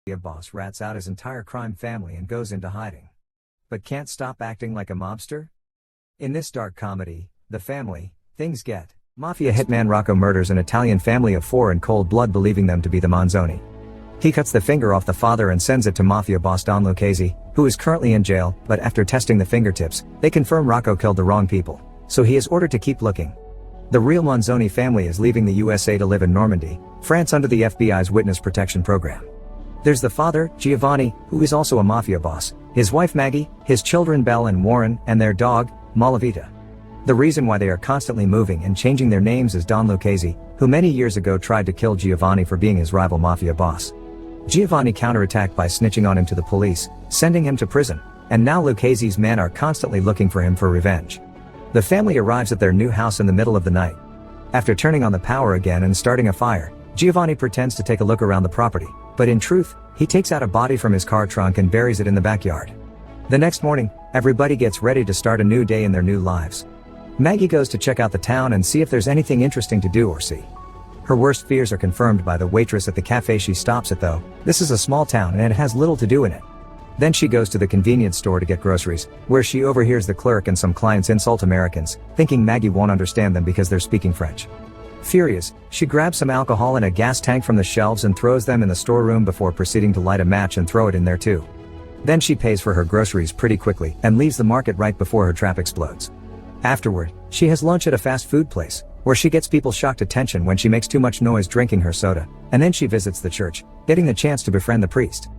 Mafia boss rats out his entire crime family and goes into hiding. But can't stop acting like a mobster? In this dark comedy, The Family, things get. Mafia hitman Rocco murders an Italian family of 4 in cold blood, believing them to be the Manzoni. He cuts the finger off the father and sends it to Mafia boss Don Lucchese, who is currently in jail, but after testing the fingertips, they confirm Rocco killed the wrong people, so he is ordered to keep looking. The real Manzoni family is leaving the USA to live in Normandy, France under the FBI's witness protection program. There's the father, Giovanni, who is also a mafia boss, his wife Maggie, his children Belle and Warren, and their dog, Malavita. The reason why they are constantly moving and changing their names is Don Lucchese, who many years ago tried to kill Giovanni for being his rival mafia boss. Giovanni counterattacked by snitching on him to the police, sending him to prison, and now Lucchese's men are constantly looking for him for revenge. The family arrives at their new house in the middle of the night. After turning on the power again and starting a fire, Giovanni pretends to take a look around the property, but in truth, he takes out a body from his car trunk and buries it in the backyard. The next morning, everybody gets ready to start a new day in their new lives. Maggie goes to check out the town and see if there's anything interesting to do or see. Her worst fears are confirmed by the waitress at the cafe she stops at, though. This is a small town and it has little to do in it. Then she goes to the convenience store to get groceries, where she overhears the clerk and some clients insult Americans, thinking Maggie won't understand them because they're speaking French. Furious, she grabs some alcohol and a gas tank from the shelves and throws them in the storeroom before proceeding to light a match and throw it in there too. Then she pays for her groceries pretty quickly and leaves the market right before her trap explodes. Afterward, she has lunch at a fast food place, where she gets people's shocked attention when she makes too much noise drinking her soda, and then she visits the church, getting the chance to befriend the priest.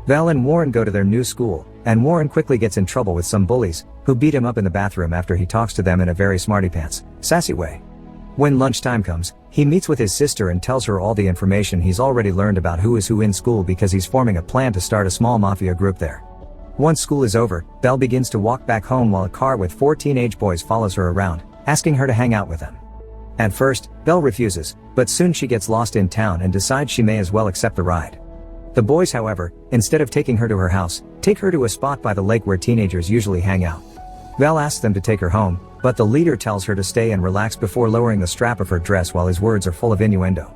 Val and Warren go to their new school, and Warren quickly gets in trouble with some bullies, who beat him up in the bathroom after he talks to them in a very smarty-pants, sassy way. When lunchtime comes, he meets with his sister and tells her all the information he's already learned about who is who in school because he's forming a plan to start a small mafia group there. Once school is over, Belle begins to walk back home while a car with 4 teenage boys follows her around, asking her to hang out with them. At first, Belle refuses, but soon she gets lost in town and decides she may as well accept the ride. The boys, however, instead of taking her to her house, take her to a spot by the lake where teenagers usually hang out. Belle asks them to take her home, but the leader tells her to stay and relax before lowering the strap of her dress while his words are full of innuendo.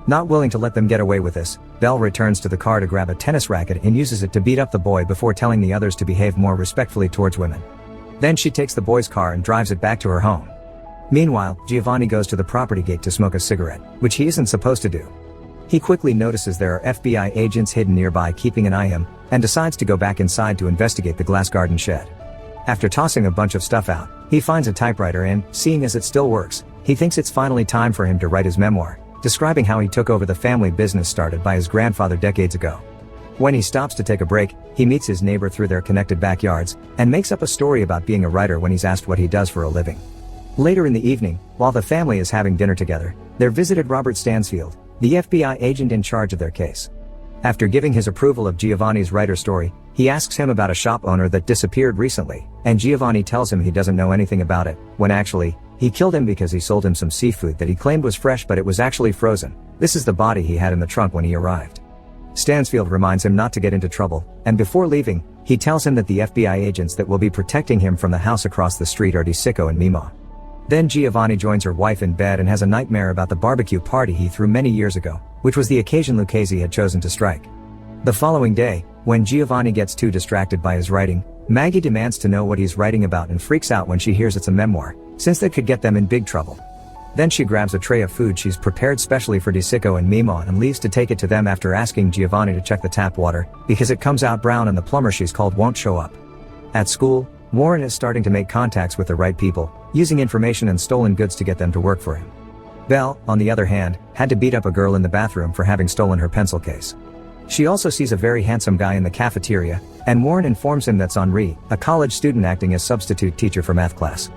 Not willing to let them get away with this, Belle returns to the car to grab a tennis racket and uses it to beat up the boy before telling the others to behave more respectfully towards women. Then she takes the boy's car and drives it back to her home. Meanwhile, Giovanni goes to the property gate to smoke a cigarette, which he isn't supposed to do. He quickly notices there are FBI agents hidden nearby keeping an eye on him, and decides to go back inside to investigate the glass garden shed. After tossing a bunch of stuff out, he finds a typewriter and, seeing as it still works, he thinks it's finally time for him to write his memoir, describing how he took over the family business started by his grandfather decades ago. When he stops to take a break, he meets his neighbor through their connected backyards, and makes up a story about being a writer when he's asked what he does for a living. Later in the evening, while the family is having dinner together, they're visited Robert Stansfield, the FBI agent in charge of their case. After giving his approval of Giovanni's writer story, he asks him about a shop owner that disappeared recently, and Giovanni tells him he doesn't know anything about it, when actually, he killed him because he sold him some seafood that he claimed was fresh but it was actually frozen. This is the body he had in the trunk when he arrived. Stansfield reminds him not to get into trouble, and before leaving, he tells him that the FBI agents that will be protecting him from the house across the street are DeSicco and Mima. Then Giovanni joins her wife in bed and has a nightmare about the barbecue party he threw many years ago, which was the occasion Lucchese had chosen to strike. The following day, when Giovanni gets too distracted by his writing, Maggie demands to know what he's writing about and freaks out when she hears it's a memoir, since that could get them in big trouble. Then she grabs a tray of food she's prepared specially for DeSicco and Mima and leaves to take it to them after asking Giovanni to check the tap water, because it comes out brown and the plumber she's called won't show up. At school, Warren is starting to make contacts with the right people, using information and stolen goods to get them to work for him. Belle, on the other hand, had to beat up a girl in the bathroom for having stolen her pencil case. She also sees a very handsome guy in the cafeteria, and Warren informs him that's Henri, a college student acting as substitute teacher for math class.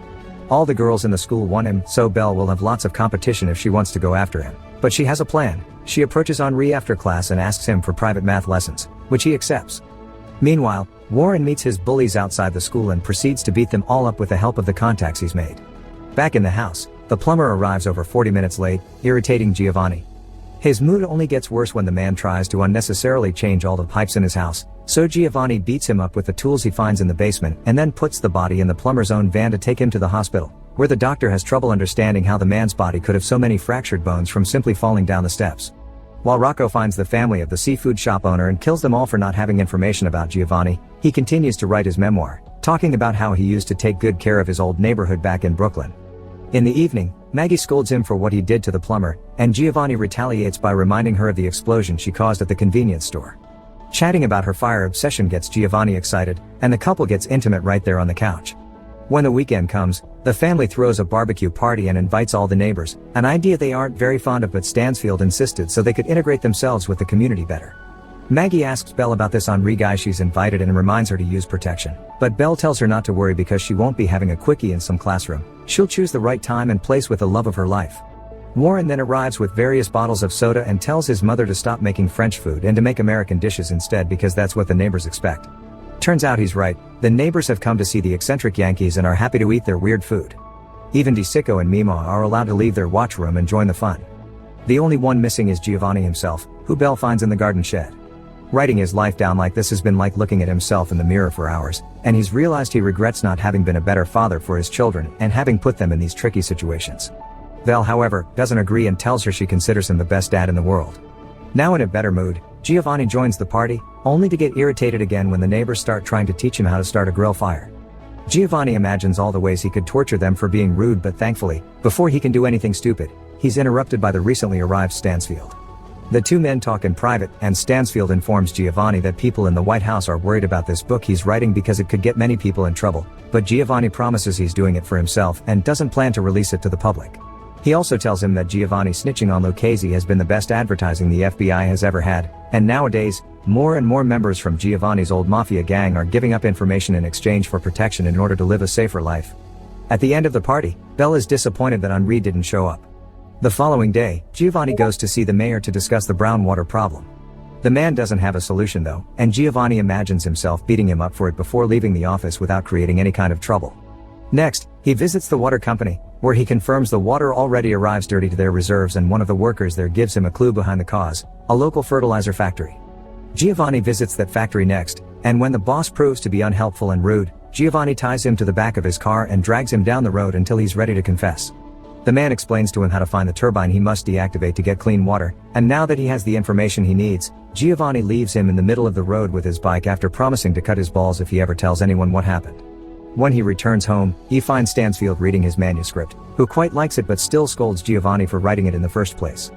All the girls in the school want him, so Belle will have lots of competition if she wants to go after him. But she has a plan. She approaches Henri after class and asks him for private math lessons, which he accepts. Meanwhile, Warren meets his bullies outside the school and proceeds to beat them all up with the help of the contacts he's made. Back in the house, the plumber arrives over 40 minutes late, irritating Giovanni. His mood only gets worse when the man tries to unnecessarily change all the pipes in his house, so Giovanni beats him up with the tools he finds in the basement and then puts the body in the plumber's own van to take him to the hospital, where the doctor has trouble understanding how the man's body could have so many fractured bones from simply falling down the steps. While Rocco finds the family of the seafood shop owner and kills them all for not having information about Giovanni, he continues to write his memoir, talking about how he used to take good care of his old neighborhood back in Brooklyn. In the evening, Maggie scolds him for what he did to the plumber, and Giovanni retaliates by reminding her of the explosion she caused at the convenience store. Chatting about her fire obsession gets Giovanni excited, and the couple gets intimate right there on the couch. When the weekend comes, the family throws a barbecue party and invites all the neighbors, an idea they aren't very fond of, but Stansfield insisted so they could integrate themselves with the community better. Maggie asks Belle about this Henri guy she's invited and reminds her to use protection, but Belle tells her not to worry because she won't be having a quickie in some classroom. She'll choose the right time and place with the love of her life. Warren then arrives with various bottles of soda and tells his mother to stop making French food and to make American dishes instead because that's what the neighbors expect. Turns out he's right, the neighbors have come to see the eccentric Yankees and are happy to eat their weird food. Even DeSicco and Mima are allowed to leave their watch room and join the fun. The only one missing is Giovanni himself, who Belle finds in the garden shed. Writing his life down like this has been like looking at himself in the mirror for hours, and he's realized he regrets not having been a better father for his children and having put them in these tricky situations. Belle, however, doesn't agree and tells her she considers him the best dad in the world. Now in a better mood, Giovanni joins the party, only to get irritated again when the neighbors start trying to teach him how to start a grill fire. Giovanni imagines all the ways he could torture them for being rude, but thankfully, before he can do anything stupid, he's interrupted by the recently arrived Stansfield. The two men talk in private, and Stansfield informs Giovanni that people in the White House are worried about this book he's writing because it could get many people in trouble, but Giovanni promises he's doing it for himself and doesn't plan to release it to the public. He also tells him that Giovanni snitching on Lucchese has been the best advertising the FBI has ever had, and nowadays, more and more members from Giovanni's old Mafia gang are giving up information in exchange for protection in order to live a safer life. At the end of the party, Belle is disappointed that Henri didn't show up. The following day, Giovanni goes to see the mayor to discuss the brown water problem. The man doesn't have a solution though, and Giovanni imagines himself beating him up for it before leaving the office without creating any kind of trouble. Next, he visits the water company, where he confirms the water already arrives dirty to their reserves, and one of the workers there gives him a clue behind the cause, a local fertilizer factory. Giovanni visits that factory next, and when the boss proves to be unhelpful and rude, Giovanni ties him to the back of his car and drags him down the road until he's ready to confess. The man explains to him how to find the turbine he must deactivate to get clean water, and now that he has the information he needs, Giovanni leaves him in the middle of the road with his bike after promising to cut his balls if he ever tells anyone what happened. When he returns home, he finds Stansfield reading his manuscript, who quite likes it but still scolds Giovanni for writing it in the first place.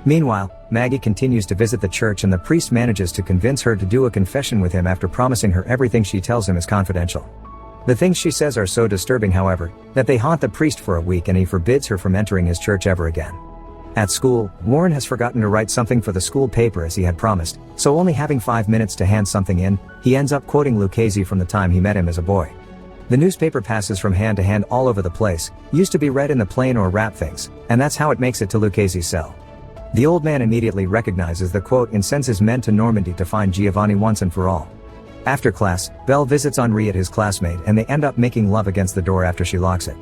Meanwhile, Maggie continues to visit the church, and the priest manages to convince her to do a confession with him after promising her everything she tells him is confidential. The things she says are so disturbing, however, that they haunt the priest for a week and he forbids her from entering his church ever again. At school, Warren has forgotten to write something for the school paper as he had promised, so only having 5 minutes to hand something in, he ends up quoting Lucchese from the time he met him as a boy. The newspaper passes from hand to hand all over the place, used to be read in the plain or wrap things, and that's how it makes it to Lucchese's cell. The old man immediately recognizes the quote and sends his men to Normandy to find Giovanni once and for all. After class, Belle visits Henri at his classmate, and they end up making love against the door after she locks it.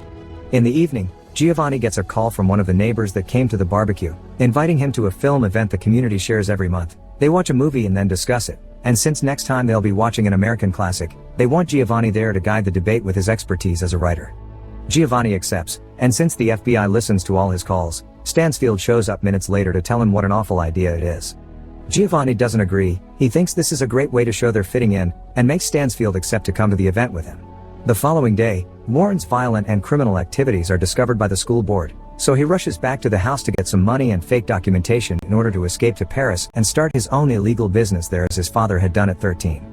In the evening, Giovanni gets a call from one of the neighbors that came to the barbecue, inviting him to a film event the community shares every month. They watch a movie and then discuss it, and since next time they'll be watching an American classic, they want Giovanni there to guide the debate with his expertise as a writer. Giovanni accepts, and since the FBI listens to all his calls, Stansfield shows up minutes later to tell him what an awful idea it is. Giovanni doesn't agree, he thinks this is a great way to show they're fitting in, and makes Stansfield accept to come to the event with him. The following day, Warren's violent and criminal activities are discovered by the school board, so he rushes back to the house to get some money and fake documentation in order to escape to Paris and start his own illegal business there as his father had done at 13.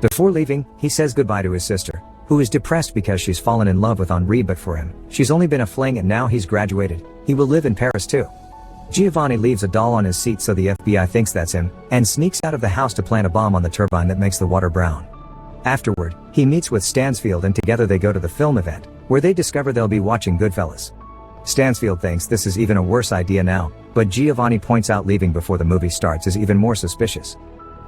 Before leaving, he says goodbye to his sister, who is depressed because she's fallen in love with Henri, but for him, she's only been a fling and now he's graduated, he will live in Paris too. Giovanni leaves a doll on his seat so the FBI thinks that's him, and sneaks out of the house to plant a bomb on the turbine that makes the water brown. Afterward, he meets with Stansfield and together they go to the film event, where they discover they'll be watching Goodfellas. Stansfield thinks this is even a worse idea now, but Giovanni points out leaving before the movie starts is even more suspicious.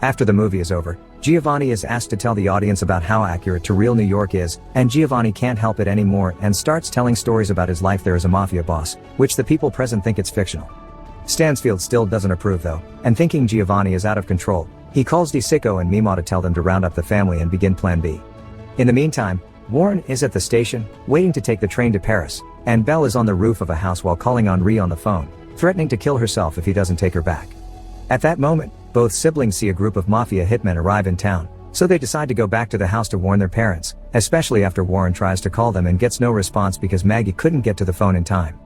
After the movie is over, Giovanni is asked to tell the audience about how accurate to real New York is, and Giovanni can't help it anymore and starts telling stories about his life there as a mafia boss, which the people present think it's fictional. Stansfield still doesn't approve though, and thinking Giovanni is out of control, he calls DeSicco and Mima to tell them to round up the family and begin Plan B. In the meantime, Warren is at the station, waiting to take the train to Paris, and Belle is on the roof of a house while calling Henri on the phone, threatening to kill herself if he doesn't take her back. At that moment, both siblings see a group of Mafia hitmen arrive in town, so they decide to go back to the house to warn their parents, especially after Warren tries to call them and gets no response because Maggie couldn't get to the phone in time.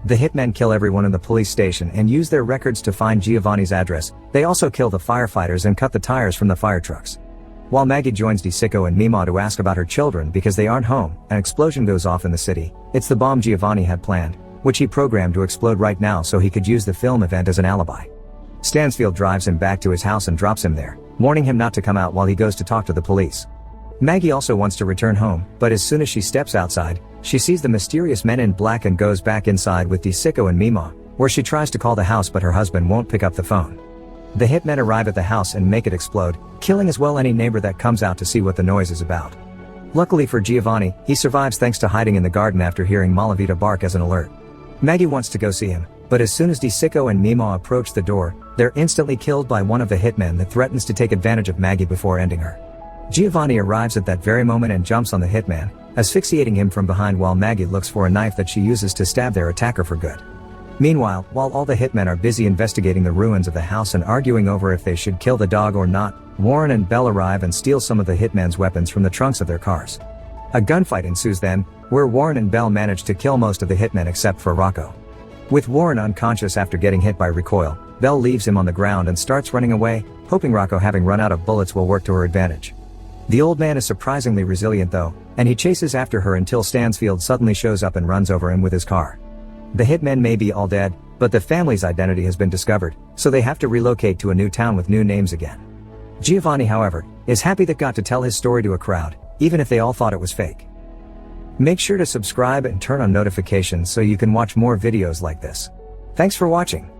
The hitmen kill everyone in the police station and use their records to find Giovanni's address. They also kill the firefighters and cut the tires from the fire trucks. While Maggie joins DeSicco and Mima to ask about her children because they aren't home, an explosion goes off in the city. It's the bomb Giovanni had planned, which he programmed to explode right now so he could use the film event as an alibi. Stansfield drives him back to his house and drops him there, warning him not to come out while he goes to talk to the police. Maggie also wants to return home, but as soon as she steps outside, she sees the mysterious men in black and goes back inside with DeSicco and Mima, where she tries to call the house but her husband won't pick up the phone. The hitmen arrive at the house and make it explode, killing as well any neighbor that comes out to see what the noise is about. Luckily for Giovanni, he survives thanks to hiding in the garden after hearing Malavita bark as an alert. Maggie wants to go see him, but as soon as DeSicco and Mima approach the door, they're instantly killed by one of the hitmen that threatens to take advantage of Maggie before ending her. Giovanni arrives at that very moment and jumps on the hitman, asphyxiating him from behind while Maggie looks for a knife that she uses to stab their attacker for good. Meanwhile, while all the hitmen are busy investigating the ruins of the house and arguing over if they should kill the dog or not, Warren and Belle arrive and steal some of the hitmen's weapons from the trunks of their cars. A gunfight ensues then, where Warren and Belle manage to kill most of the hitmen except for Rocco. With Warren unconscious after getting hit by recoil, Belle leaves him on the ground and starts running away, hoping Rocco, having run out of bullets, will work to her advantage. The old man is surprisingly resilient though, and he chases after her until Stansfield suddenly shows up and runs over him with his car. The hitmen may be all dead, but the family's identity has been discovered, so they have to relocate to a new town with new names again. Giovanni, however, is happy that got to tell his story to a crowd, even if they all thought it was fake. Make sure to subscribe and turn on notifications so you can watch more videos like this. Thanks for watching.